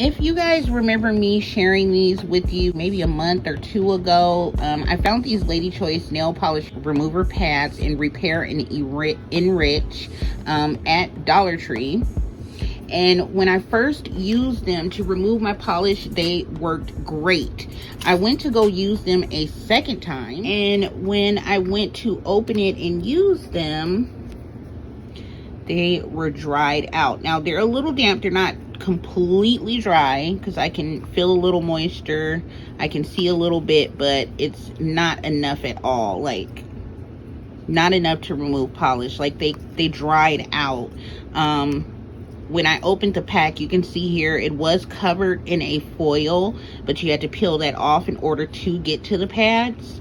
If you guys remember me sharing these with you maybe a month or two ago, I found these Lady Choice nail polish remover pads in Repair and Enrich at Dollar Tree. And when I first used them to remove my polish, they worked great. I went to go use them a second time, and when I went to open it and use them, they were dried out. Now, they're a little damp. They're not completely dry because I can feel a little moisture. I can see a little bit, but it's not enough at all. Like, not enough to remove polish. Like, they dried out. When I opened the pack, you can see here it was covered in a foil, but you had to peel that off in order to get to the pads.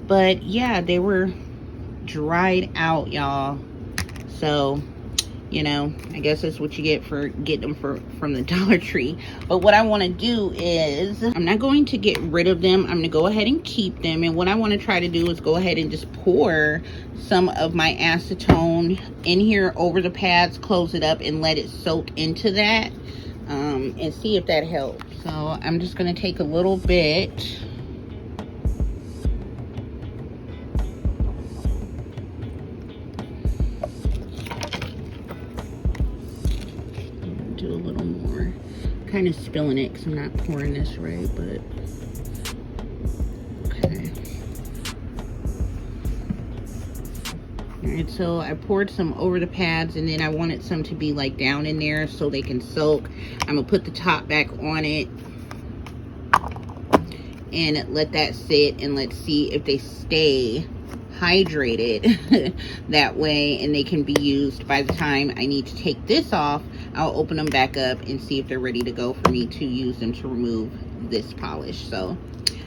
But yeah, they were dried out, y'all. So, you know, I guess that's what you get for getting them from the Dollar Tree. But what I want to do is, I'm not going to get rid of them. I'm going to go ahead and keep them. And what I want to try to do is go ahead and just pour some of my acetone in here over the pads, close it up, and let it soak into that, and see if that helps. So I'm just going to take a little bit. Do a little more. Kind of spilling it because I'm not pouring this right, but okay. Alright, so I poured some over the pads, and then I wanted some to be like down in there so they can soak. I'm gonna put the top back on it and let that sit, and let's see if they stay hydrated that way, and they can be used by the time I need to take this off. I'll open them back up and see if they're ready to go for me to use them to remove this polish. So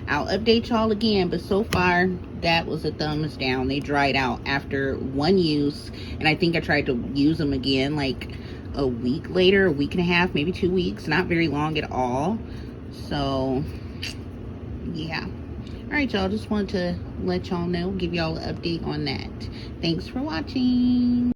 I'll update y'all again, but so far that was a thumbs down. They dried out after one use, and I think I tried to use them again like a week later, a week and a half, maybe 2 weeks. Not very long at all. So yeah. All right, y'all, just wanted to let y'all know, give y'all an update on that. Thanks for watching.